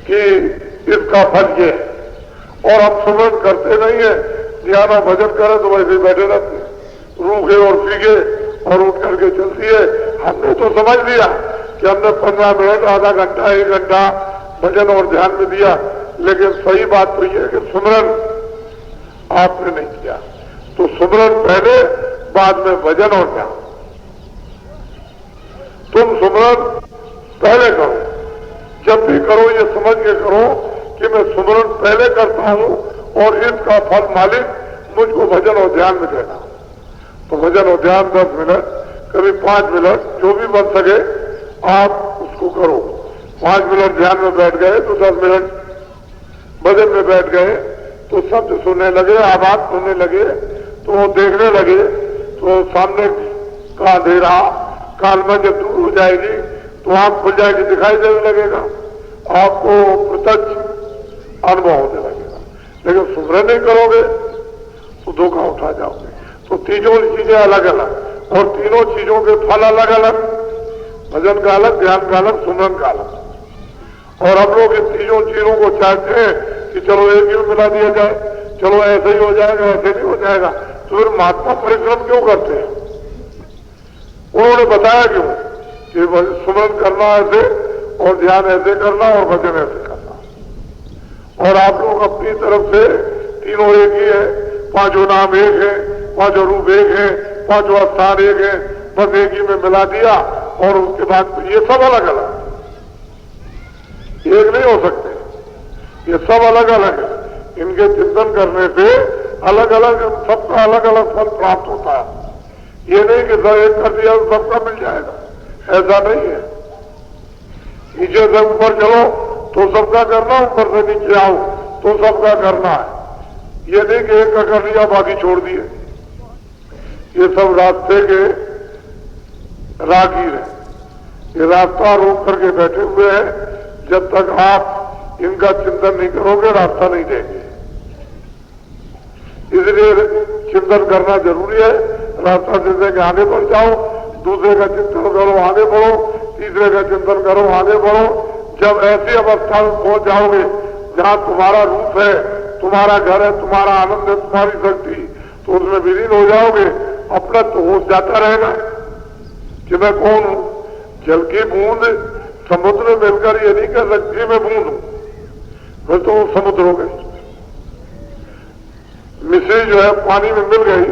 कि इसका फल ये है। और हम सुमरन करते नहीं है, ध्यान और भजन करें तो वैसे बैठे रहते हैं, रूखे और फीके, और उठ करके चलती है। हमने तो समझ लिया कि हमने 15 मिनट, आधा घंटा, 1 घंटा भजन और ध्यान में दिया, लेकिन सही बात तो यह है कि सुमरन आपने नहीं किया। तो सुमरन पहले, बाद में भजन और ध्यान। तुम सुमरन पहले करो, जब भी करो ये समझ के करो कि मैं सुमरन पहले करता हूं और इसका फल मालिक मुझको भजन और ध्यान में देना। तो भजन और ध्यान 10 मिनट, कभी 5 मिनट, जो भी बन सके आप उसको करो। 5 मिनट ध्यान में बैठ गए तो 10 मिनट भजन में बैठ गए, तो शब्द सुनने लगे, आवाज सुनने लगे, तो वो देखने लगे, तो सामने का अंधेरा काल में जब दूर हो जाएगी तो आंख खुल जाएगी, दिखाई देने लगेगा, आपको प्रत्यक्ष अनुभव होने लगेगा। लेकिन सुमरन नहीं करोगे तो धोखा उठा जाओगे। तो तीनों चीजें अलग अलग, और तीनों चीजों के फल अलग अलग, भजन का अलग, ध्यान का अलग, सुमरन का अलग। और हम लोग इन तीनों चीजों को चाहते हैं कि चलो एक ही मिला दिया जाए, चलो ऐसे ही हो जाएगा, ऐसे नहीं हो जाएगा। तो फिर महात्मा परिश्रम क्यों करते हैं? उन्होंने बताया क्यों कि सुमरन करना ऐसे, और ध्यान ऐसे करना, और भजन ऐसे करना। और आप लोग अपनी तरफ से तीनों एक ही है, 5 नाम एक है, 5 रूप एक है, 5 स्थान एक है, बस एक ही में मिला दिया। और उसके बाद ये सब अलग अलग, एक नहीं हो सकते, ये सब अलग अलग है। इनके चिंतन करने से अलग अलग, सबका अलग अलग फल प्राप्त होता है। ये नहीं कि सर एक कर दिया तो सबका मिल जाएगा, ऐसा नहीं है। नीचे से ऊपर चलो तो सबका करना, ऊपर से नीचे आओ तो सबका करना है। ये नहीं कि एक का कर लिया बाकी छोड़ दिए। ये सब रास्ते के राहगीर है, ये रास्ता रोक करके बैठे हुए हैं। जब तक आप इनका चिंतन नहीं करोगे रास्ता नहीं देंगे। इसलिए चिंतन करना जरूरी है। रास्ता देने के आगे बढ़ जाओ, दूसरे का चिंतन करो, आगे बढ़ो, तीसरे का चिंतन करो, आगे बढ़ो। जब ऐसी अवस्था में पहुंच जाओगे जहां तुम्हारा रूप है, तुम्हारा घर है, तुम्हारा आनंद है, तुम्हारी शक्ति, तो उसमें विलीन हो जाओगे। अपना तो होश जाता रहेगा कि मैं कौन हूं। जल की बूंद समुद्र में मिलकर ये नहीं कह सकती मैं बूंद हूं, फिर तो वो समुद्र हो गई। मिश्री जो है पानी में मिल गई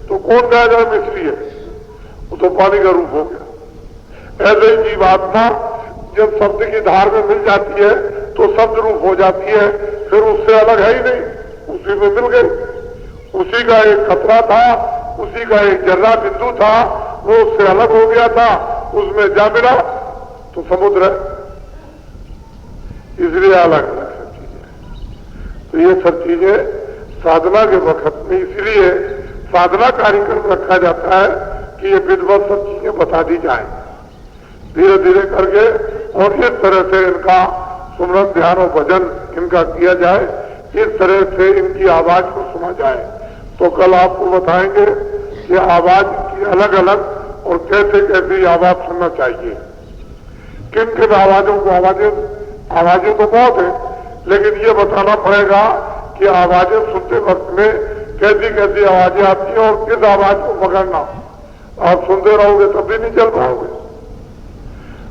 तो कौन कहेगा मिश्री है, वो तो पानी का रूप हो गया। ऐसे ही जीवात्मा जब शब्द की धार में मिल जाती है तो शब्द रूप हो जाती है, फिर उससे अलग है ही नहीं, उसी में मिल गई। उसी का एक खतरा था, उसी का एक जर्रा बिंदु था, वो उससे अलग हो गया था, उसमें जा मिला तो समुद्र है। इसलिए अलग अलग सब चीजें। तो ये सब चीजें साधना के वक्त में इसलिए साधना कार्यक्रम रखा जाता है कि ये विधिवत सब चीजें बता दी जाए धीरे धीरे करके, और इस तरह से इनका सुमरन ध्यान और भजन इनका किया जाए, इस तरह से इनकी आवाज को सुना जाए। तो कल आपको बताएंगे कि आवाज की अलग अलग और कैसे कैसे आवाज सुनना चाहिए, किन किन आवाजों को, आवाजें तो बहुत है, लेकिन ये बताना पड़ेगा कि आवाजें सुनते वक्त में कैसी कैसी आवाजें आती हैं और किस आवाज को पकड़ना। आप सुनते रहोगे तब भी नहीं चल पाओगे।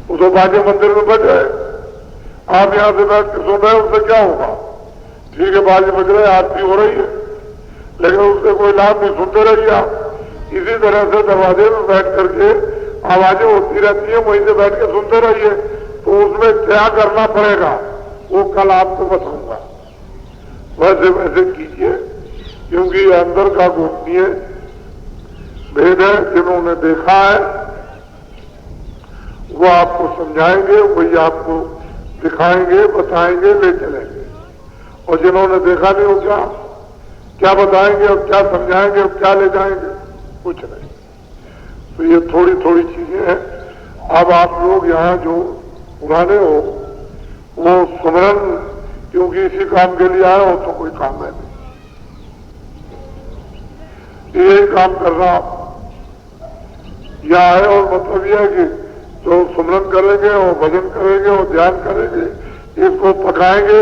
वो तो बाजे मंदिर में बज रहे, आप यहां से बैठ के सुन रहे हैं, उससे क्या होगा? ठीक है, बाजे बज रहे, आरती हो रही है, लेकिन उससे कोई लाभ नहीं, सुनते रहिए आप। इसी तरह से दरवाजे में बैठ करके आवाजें होती रहती है, वहीं से बैठ के सुनते रहिए। तो उसमें क्या करना पड़ेगा वो कल आपको बताऊंगा। वैसे वैसे कीजिए, क्योंकि अंदर का गोपनीय भेद है। जिन्होंने देखा है वो आपको समझाएंगे, वही आपको दिखाएंगे, बताएंगे, ले चलेंगे। और जिन्होंने देखा नहीं वो क्या बताएंगे और क्या समझाएंगे और क्या ले जाएंगे? कुछ नहीं। तो ये थोड़ी थोड़ी चीजें हैं। अब आप लोग यहाँ जो पुराने हो वो सुमरन, क्योंकि इसी काम के लिए आए हो तो कोई काम है नहीं, यही काम करना यह है। और मतलब यह है कि जो सुमरन करेंगे और भजन करेंगे और ध्यान करेंगे, इसको पकाएंगे,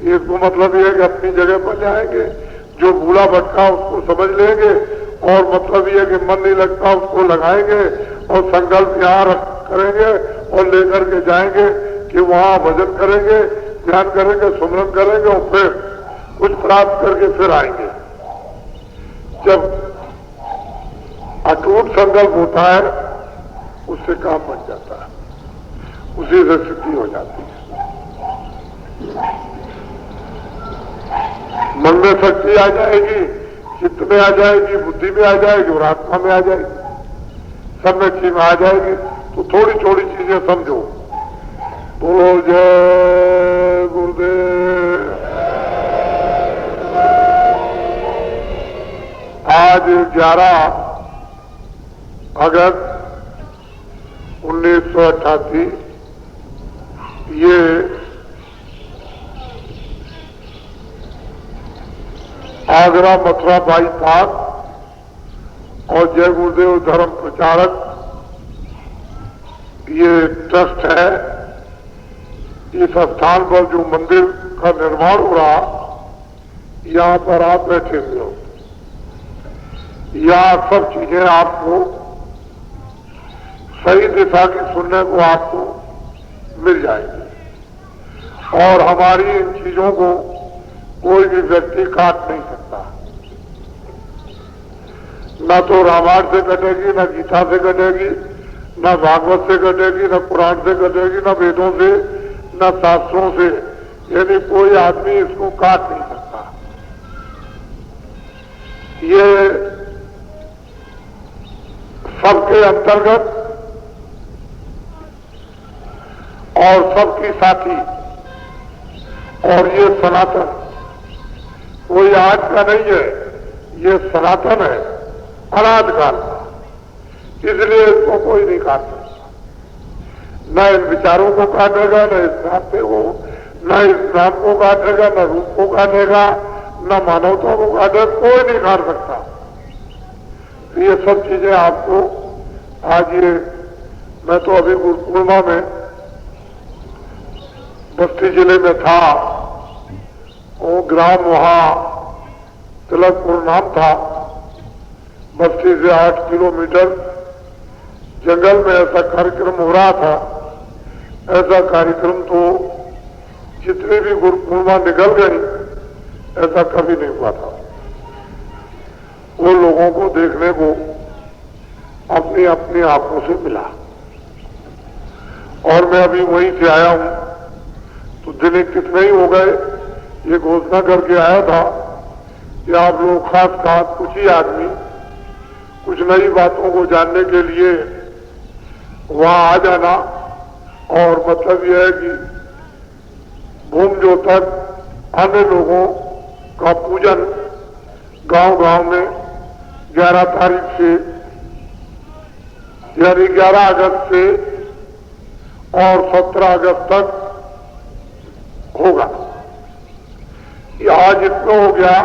इसको मतलब यह है कि अपनी जगह पर जाएंगे, जो बूढ़ा भटका उसको समझ लेंगे, और मतलब यह कि मन नहीं लगता उसको लगाएंगे, और संकल्प यहाँ करेंगे और लेकर के जाएंगे कि वहां भजन करेंगे, ध्यान करेंगे, सुमरन करेंगे, और फिर कुछ प्राप्त करके फिर आएंगे। जब अटूट संकल्प होता है उससे काम बन जाता है, उसी से सिद्धि हो जाती है। मन में शक्ति आ जाएगी, चित्त में आ जाएगी, बुद्धि में आ जाएगी और आत्मा में आ जाएगी, सब में चीज आ जाएगी। तो थोड़ी थोड़ी चीजें समझो। बोलो जय गुरुदेव। आज 11 अगस्त 1988 ये आगरा मथुरा बाईपास और जय गुरुदेव धर्म प्रचारक ये ट्रस्ट है। इस स्थान पर जो मंदिर का निर्माण हो रहा, यहाँ पर आप बैठे हुए हो, यहाँ सब चीजें आपको सही दिशा की सुनने को आपको मिल जाएगी, और हमारी इन चीजों को कोई भी व्यक्ति काट नहीं सकता। न तो रामायण से कटेगी, न गीता से कटेगी, न भागवत से कटेगी, न पुराण से कटेगी, न वेदों से, न शास्त्रों से, यानी कोई आदमी इसको काट नहीं सकता। ये सबके अंतर्गत और सबकी साथी, और ये सनातन, कोई आज का नहीं है, ये सनातन है, अनादिकाल का, इसलिए इसको कोई नहीं काट सकता। न इन विचारों को काटेगा, न इस नाते को, न इस नाम को काटेगा, न रूप को काटेगा, न मानवता को काटेगा, कोई नहीं काट सकता। तो ये सब चीजें आपको आज ये, मैं तो अभी गुरु पूर्णिमा में बस्ती जिले में था, वो ग्राम वहां तिलकपुर नाम था, बस्ती से 8 किलोमीटर जंगल में ऐसा कार्यक्रम हो रहा था। ऐसा कार्यक्रम तो जितनी भी गुरु पूर्णिमा निकल गई, ऐसा कभी नहीं हुआ था। वो लोगों को देखने को अपनी अपनी आंखों से मिला, और मैं अभी वहीं से आया हूं, तो दिन कितने ही हो गए, ये घोषणा करके आया था कि आप लोग खास कुछ ही आदमी कुछ नई बातों को जानने के लिए वहां आ जाना, और मतलब यह है कि भूमजो तक अन्य लोगों का पूजन गांव-गांव में 11 तारीख से, यानी 11 अगस्त से और 17 अगस्त तक होगा। आज इतना हो गया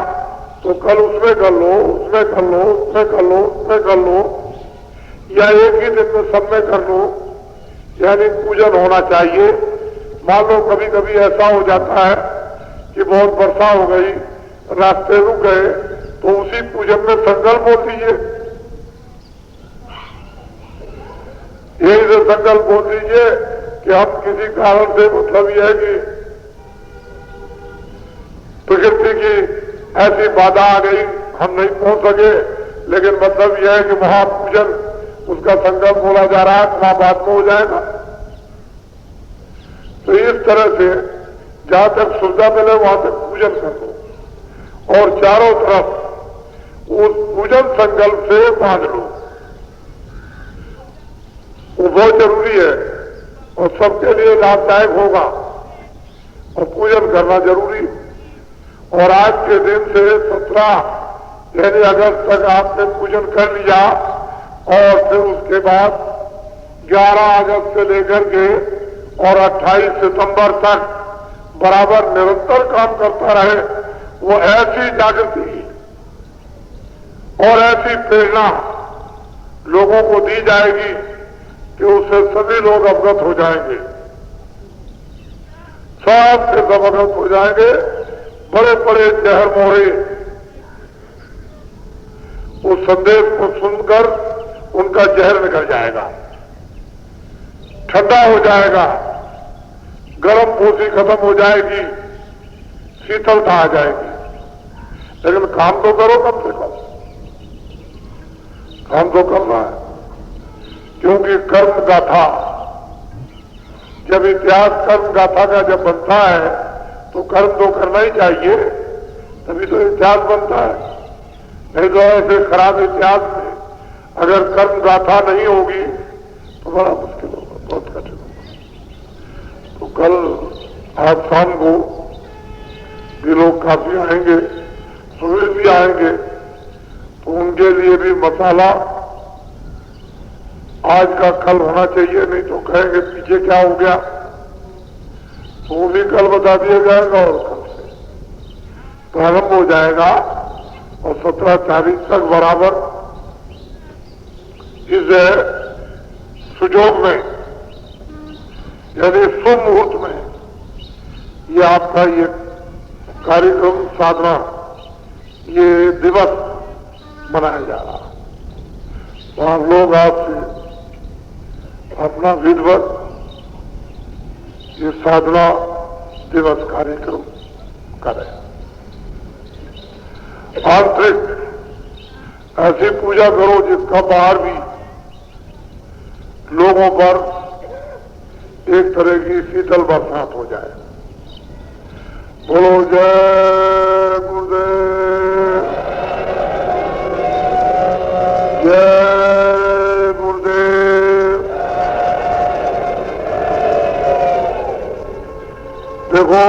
तो कल उसमें कर लो, उसमें कर लो, उसमें कर लो, उसमें कर लो, या एक ही दिन में सब में कर लो, यानी पूजन होना चाहिए। मान लो कभी कभी ऐसा हो जाता है कि बहुत वर्षा हो गई, रास्ते रुक गए, तो उसी पूजन में संकल्प बोल दीजिए, यही से संकल्प बोल दीजिए कि हम किसी कारण से, मतलब यह है कि प्रकृति की ऐसी बाधा आ गई, हम नहीं पहुंच सके, लेकिन मतलब यह है कि महापूजन उसका संकल्प बोला जा रहा है, तो वहां बाद में हो जाएगा। तो इस तरह से जहां तक सुविधा मिले वहां तक पूजन कर दो, और चारों तरफ उस पूजन संकल्प से बांध लो। वो बहुत जरूरी है और सबके लिए लाभदायक होगा, और पूजन करना जरूरी। और आज के दिन से 17 यानी अगस्त तक आपने पूजन कर लिया, और फिर उसके बाद 11 अगस्त से लेकर के और 28 सितंबर तक बराबर निरंतर काम करता रहे, वो ऐसी जागृति और ऐसी प्रेरणा लोगों को दी जाएगी कि उससे सभी लोग अवगत हो जाएंगे, सबसे अवगत हो जाएंगे। बड़े बड़े जहर मोहरे उस संदेश को सुनकर उनका जहर निकल जाएगा, ठंडा हो जाएगा, गर्म पोसी खत्म हो जाएगी, शीतलता आ जाएगी। लेकिन काम तो करो, कम से कम काम तो करना है, क्योंकि कर्म गाथा, जब इतिहास कर्म गाथा का जब बनता है तो कर्म तो करना ही चाहिए, तभी तो इतिहास बनता है। नहीं तो ऐसे खराब इतिहास में अगर कर्म गाथा नहीं होगी तो बड़ा मुश्किल होगा, बहुत कठिन होगा। तो कल आज शाम को भी लोग काफी आएंगे, सुबह भी आएंगे, तो उनके लिए भी मसाला आज का कल होना चाहिए, नहीं तो कहेंगे पीछे क्या हो गया। तो वो भी कल बता दिया जाएगा और कल से प्रारंभ हो जाएगा और 17:40 तक बराबर इस सुजोग में यानी शुभ मुहूर्त में ये आपका ये कार्यक्रम साधना ये दिवस मनाया जा रहा है। तो आप लोग आपसे अपना विधिवत ये साधना दिवस कार्यक्रम करें। आंतरिक ऐसी पूजा करो जिसका बाहर भी लोगों पर एक तरह की शीतल बरसात हो जाए। बोलो जय गुरुदेव, जय गुरुदेव। देखो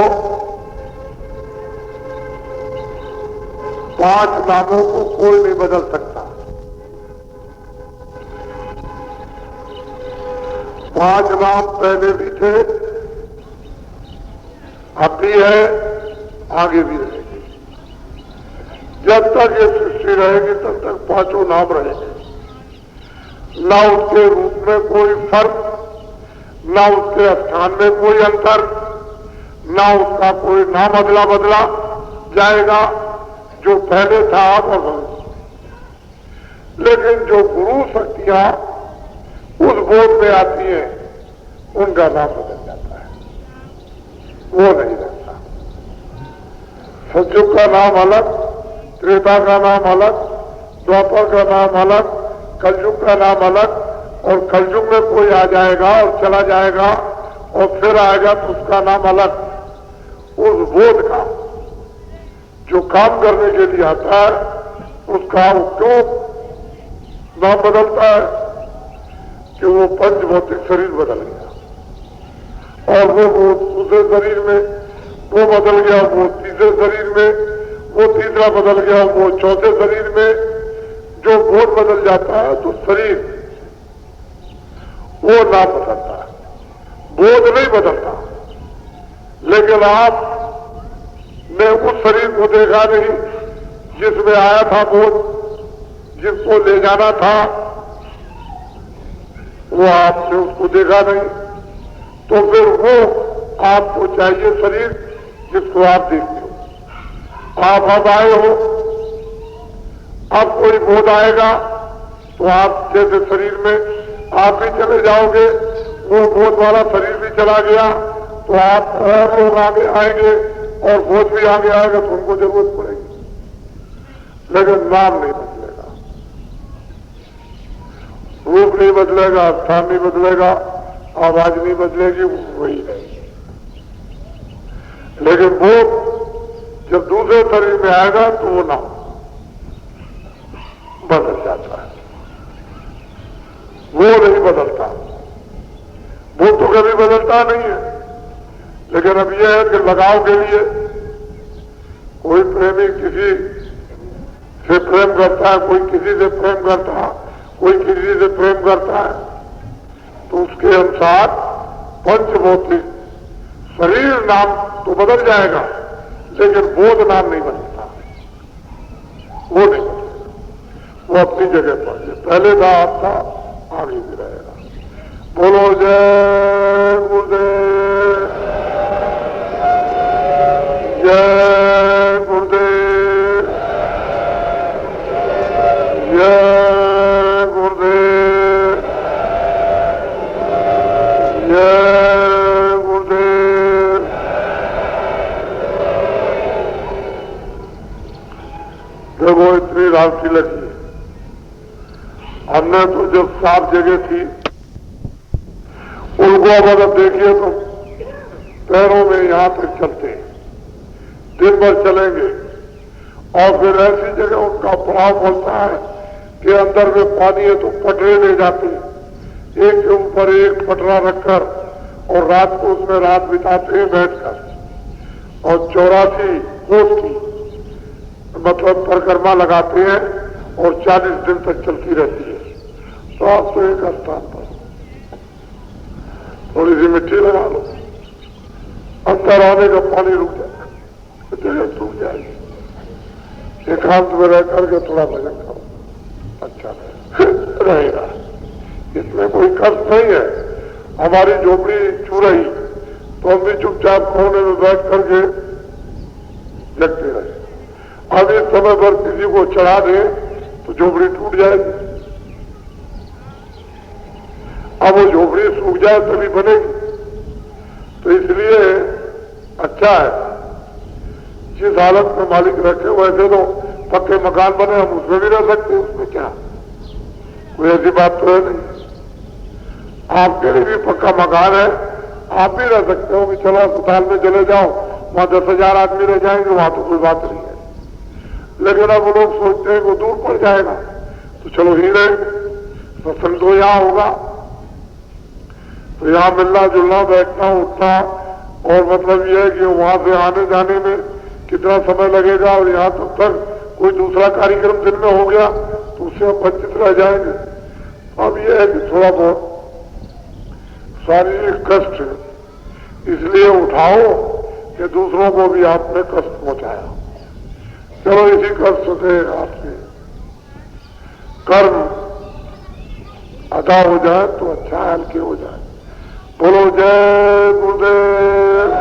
5 नामों को कोई नहीं बदल सकता। 5 नाम पहले भी थे, अब भी है, आगे भी रहेंगे। जब तक ये सृष्टि रहेगी तब तक 5 नाम रहेंगे। ना उसके रूप में कोई फर्क, ना उसके स्थान में कोई अंतर, ना उसका कोई नाम अदला बदला जाएगा, जो पहले था अब और भविष्य। लेकिन जो गुरु शक्तियां उस बोध में आती हैं, उनका नाम बदल जाता है, वो नहीं रहता। सतयुग का नाम अलग, त्रेता का नाम अलग, द्वापर का नाम अलग, कलयुग का नाम अलग। और कलयुग में कोई आ जाएगा और चला जाएगा और फिर आएगा तो उसका नाम अलग। उस बोध का जो काम करने के लिए आता है, उसका क्यों नाम बदलता है कि वो पंच भौतिक शरीर बदल गया और वो दूसरे शरीर में वो बदल गया, वो तीसरे शरीर में वो तीसरा बदल गया, वो चौथे शरीर में जो बोध बदल जाता है तो शरीर वो नाम बदलता है, बोध नहीं बदलता। लेकिन आप ने उस शरीर को देखा नहीं जिसमें आया था बोध, जिसको ले जाना था, वो आपने उसको देखा नहीं। तो फिर वो आपको चाहिए शरीर जिसको आप देखते हो। आप अब आए हो, अब कोई बोध आएगा तो आप जैसे शरीर में आप भी चले जाओगे, वो बोध वाला शरीर भी चला गया तो आप और लोग आगे आएंगे और बोध भी आगे आएगा तो उनको जरूरत पड़ेगी। लेकिन नाम नहीं बदलेगा, रूप नहीं बदलेगा, स्थान नहीं बदलेगा, आवाज नहीं बदलेगी, वही नहीं। लेकिन वो जब दूसरे शरीर में आएगा तो वो नाम बदल जाता है, वो नहीं बदलता। वो तो कभी बदलता नहीं है। लेकिन अब यह है कि लगाव के लिए कोई प्रेमी किसी से प्रेम करता है, कोई किसी से प्रेम करता है, कोई किसी से प्रेम करता है तो उसके अनुसार पंचभौतिक शरीर नाम तो बदल जाएगा, लेकिन बोध नाम नहीं बदलता, वो नहीं बदलेगा, वो अपनी जगह पर है। पहले था आप था, आगे भी रहेगा। बोलो जय गुरुदेव, जय गुरुदेव, जय गुरुदेव, जय गुरुदेव। देखो इतनी राशि लगी, हमने तो जब साफ जगह थी उनको अब अगर देखिए तो पैरों में यहां तक चलते हैं, दिन भर चलेंगे और फिर ऐसी जगह उनका प्रभाव होता है कि अंदर में पानी है तो पटरे ले जाते हैं, एक के ऊपर एक पटरा रखकर और रात को उसमें रात बिताते हैं बैठकर, और 84 कोस की मतलब परिक्रमा लगाते हैं और 40 दिन तक चलती रहती है। तो आप तो एक स्थान पर थोड़ी सी मिट्टी लगा लो, अंदर आने का पानी रुक जाएगा, जगह सूख जाएगी। एकांत में रह करके थोड़ा भजन करो, अच्छा रहेगा, इसमें कोई कष्ट नहीं है। हमारी झोपड़ी चूरही तो हम भी चुपचाप कोने में बैठ करके जगते रहे। अब इस समय पर किसी को चढ़ा दे तो झोपड़ी टूट जाएगी, अब वो झोपड़ी सूख जाए तभी बनेगी। तो इसलिए अच्छा है जिस हालत में मालिक रखे, वैसे तो पक्के मकान बने, हम उसमें भी रह सकते हैं, उसमें क्या कोई ऐसी बात तो है नहीं। आपके लिए भी पक्का मकान है, आप भी रह सकते हो कि चलो अस्पताल में चले जाओ, वहां 10,000 आदमी रह जाएंगे, वहां तो कोई बात नहीं है। लेकिन अब वो लोग सोचते हैं वो दूर पड़ जाएगा तो चलो ही रहेंगे, सत्संग तो यहां होगा, तो यहां मिलना जुलना बैठना उठना, और मतलब यह है कि वहां से आने जाने में कितना समय लगेगा, और यहां तब तक कोई दूसरा कार्यक्रम दिन में हो गया तो उससे हम वंचित रह जाएंगे। अब यह है कि थोड़ा बहुत शारीरिक कष्ट इसलिए उठाओ कि दूसरों को भी आपने कष्ट पहुंचाया। चलो इसी कष्ट से आपसे कर्म अदा हो जाए तो अच्छा, हल्के हो जाए। बोलो जय गुरुदेव।